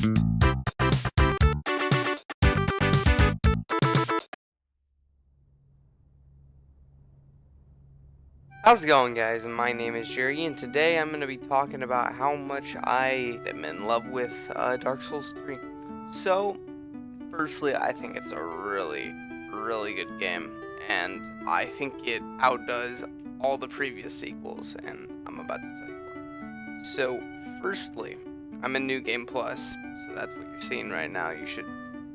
How's it going, guys? My name is Jarry, and today I'm going to be talking about how much I am in love with Dark Souls 3. So, firstly, I think it's a really good game, and I think it outdoes all the previous sequels, and I'm about to tell you why. So, firstly, I'm in New Game Plus, so that's what you're seeing right now. You should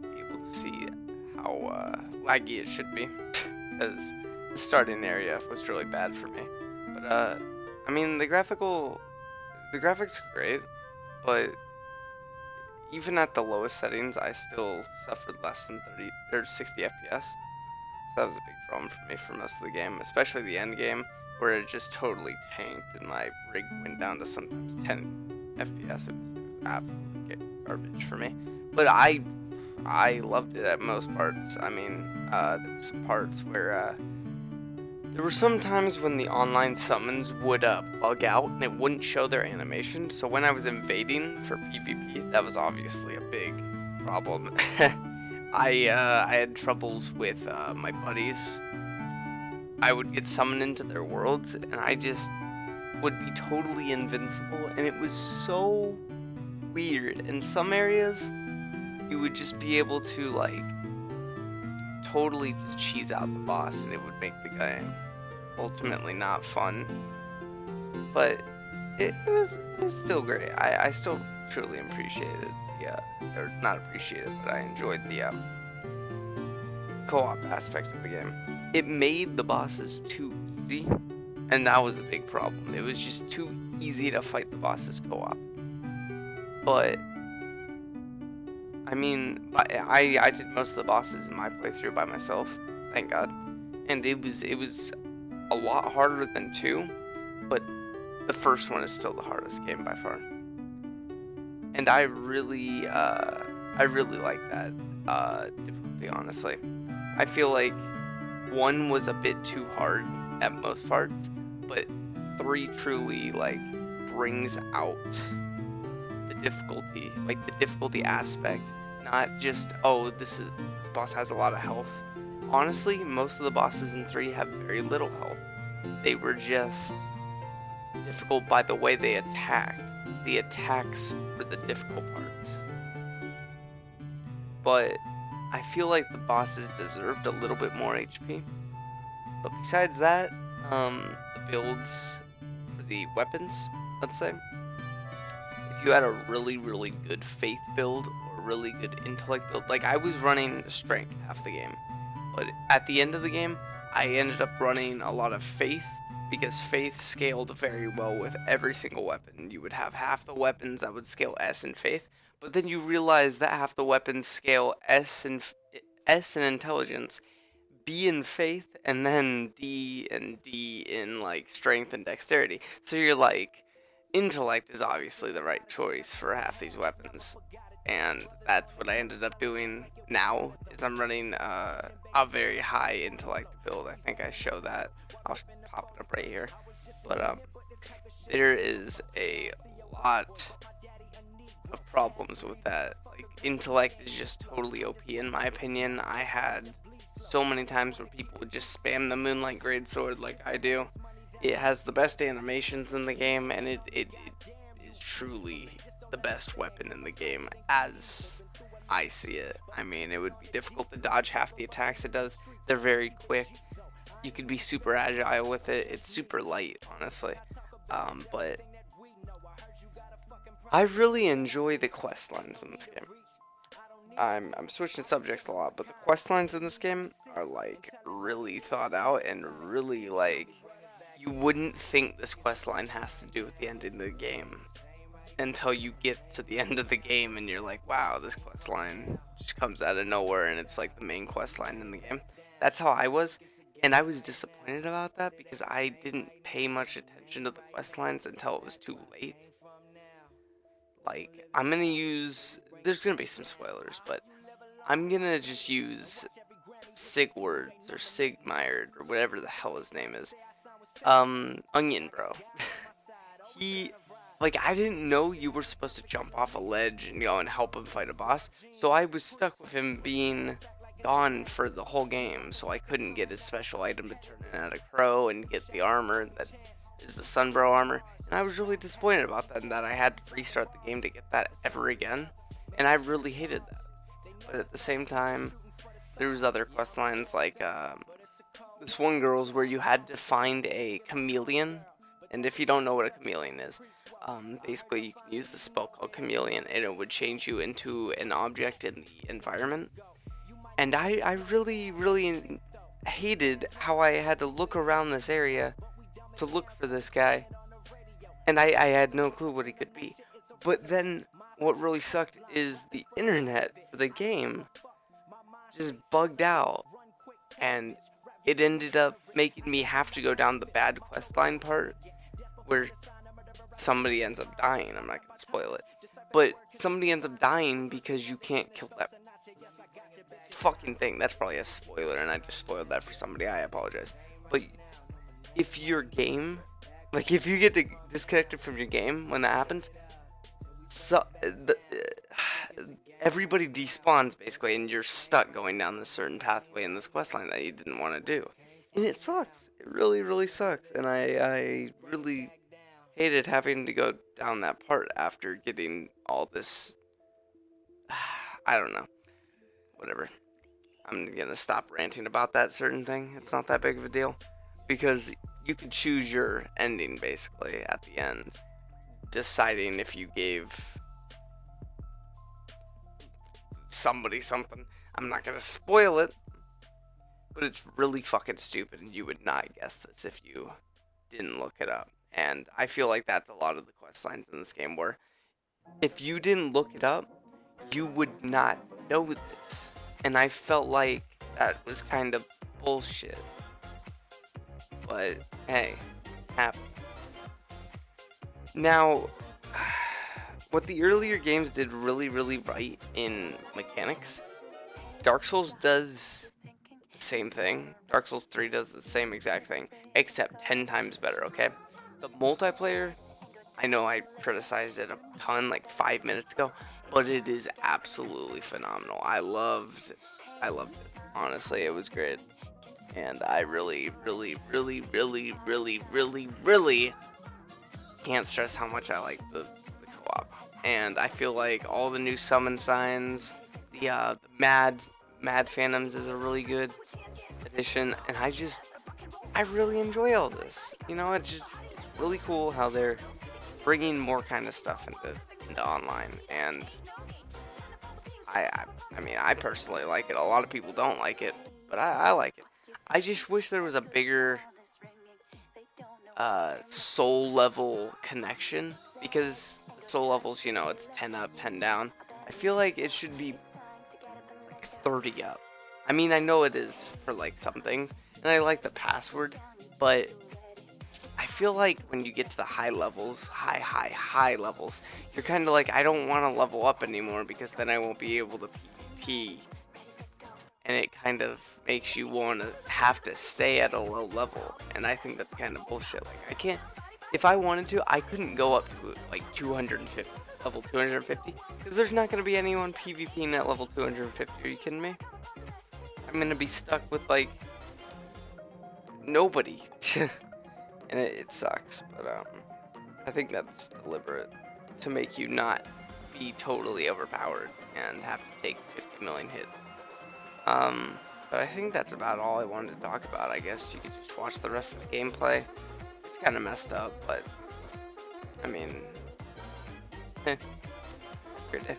be able to see how laggy it should be, because the starting area was really bad for me. But I mean the graphics are great, but even at the lowest settings, I still suffered less than 30 or 60 FPS. So that was a big problem for me for most of the game, especially the end game, where it just totally tanked and my rig went down to sometimes 10 FPS. It was absolutely garbage for me. But I loved it at most parts. I mean, there were some parts where there were some times when the online summons would bug out and it wouldn't show their animation, so when I was invading for PvP, that was obviously a big problem. I had troubles with my buddies. I would get summoned into their worlds and I just would be totally invincible, and it was so weird. In some areas, you would just be able to like totally just cheese out the boss and it would make the guy ultimately not fun, but it was still great. I still truly appreciated or not appreciated, but I enjoyed the co-op aspect of the game. It made the bosses too easy, and that was a big problem. It was just too easy to fight the bosses co-op. But I mean, I did most of the bosses in my playthrough by myself, thank God, and it was a lot harder than 2, but the first one is still the hardest game by far. And I really like that difficulty, honestly. I feel like 1 was a bit too hard at most parts, but 3 truly like brings out the difficulty, like the difficulty aspect, not just, oh, this boss has a lot of health. Honestly, most of the bosses in 3 have very little health. They were just difficult by the way they attacked. The attacks were the difficult parts. But I feel like the bosses deserved a little bit more HP. But besides that, the builds for the weapons, let's say, if you had a really good faith build or really good intellect build, like I was running strength half the game. But at the end of the game, I ended up running a lot of faith, because faith scaled very well with every single weapon. You would have half the weapons that would scale S in faith, but then you realize that half the weapons scale S in intelligence, B in faith, and then D and D in like strength and dexterity. So you're like, intellect is obviously the right choice for half these weapons. And that's what I ended up doing now, is I'm running a very high intellect build. I think I show that. I'll pop it up right here. But there is a lot of problems with that. Like, intellect is just totally OP in my opinion. I had so many times where people would just spam the Moonlight Greatsword like I do. It has the best animations in the game, and it is truly the best weapon in the game as I see it. I mean, it would be difficult to dodge half the attacks it does. They're very quick. You could be super agile with it. It's super light, honestly. But I really enjoy the quest lines in this game. I'm switching subjects a lot, but the quest lines in this game are like really thought out and really like, you wouldn't think this quest line has to do with the ending of the game until you get to the end of the game and you're like, wow, this quest line just comes out of nowhere and it's like the main quest line in the game. That's how I was, and I was disappointed about that because I didn't pay much attention to the quest lines until it was too late. Like, I'm gonna use, there's gonna be some spoilers, but I'm gonna just use Sigwards or Sigmired or whatever the hell his name is. Onion Bro. he like, I didn't know you were supposed to jump off a ledge and go and help him fight a boss. So I was stuck with him being gone for the whole game. So I couldn't get his special item to turn into a crow and get the armor that is the Sunbro armor. And I was really disappointed about that, and that I had to restart the game to get that ever again. And I really hated that. But at the same time, there was other quest lines like this one girl's where you had to find a chameleon. And if you don't know what a chameleon is, basically you can use the spell called chameleon, and it would change you into an object in the environment. And I really, really hated how I had to look around this area to look for this guy. And I had no clue what he could be. But then what really sucked is the internet for the game just bugged out. And it ended up making me have to go down the bad questline part where somebody ends up dying. I'm not going to spoil it. But somebody ends up dying because you can't kill that fucking thing. That's probably a spoiler, and I just spoiled that for somebody. I apologize. But if your game, like if you get disconnected from your game when that happens, everybody despawns basically, and you're stuck going down this certain pathway in this questline that you didn't want to do. And it sucks. It really, really sucks. And I really hated having to go down that part after getting all this. I don't know. Whatever. I'm gonna stop ranting about that certain thing. It's not that big of a deal. Because you could choose your ending basically at the end, deciding if you gave somebody something. I'm not gonna spoil it, but it's really fucking stupid, and you would not guess this if you didn't look it up. And I feel like that's a lot of the quest lines in this game, where if you didn't look it up, you would not know this. And I felt like that was kind of bullshit. But hey, happens. Now, what the earlier games did really, really right in mechanics, Dark Souls does the same thing. Dark Souls 3 does the same exact thing, except 10 times better, okay? The multiplayer, I know I criticized it a ton like 5 minutes ago, but it is absolutely phenomenal. I loved it. Honestly, it was great. And I really, really, really, really, really, really, really can't stress how much I like the co-op. And I feel like all the new summon signs, the Mad Phantoms is a really good addition. And I really enjoy all this. You know, it's really cool how they're bringing more kind of stuff into online. And I mean, I personally like it. A lot of people don't like it, but I like it. I just wish there was a bigger soul level connection, because the soul levels, you know, it's 10 up, 10 down. I feel like it should be like 30 up. I mean, I know it is for like some things, and I like the password, but I feel like when you get to the high levels, high levels, you're kind of like, I don't want to level up anymore, because then I won't be able to PvP. And it kind of makes you want to have to stay at a low level. And I think that's kind of bullshit. Like, I can't, if I wanted to, I couldn't go up to like 250, level 250. Because there's not going to be anyone PvPing at level 250. Are you kidding me? I'm going to be stuck with like nobody. And it sucks. But I think that's deliberate to make you not be totally overpowered and have to take 50 million hits. But I think that's about all I wanted to talk about. I guess you could just watch the rest of the gameplay. It's kind of messed up, but I mean, good day.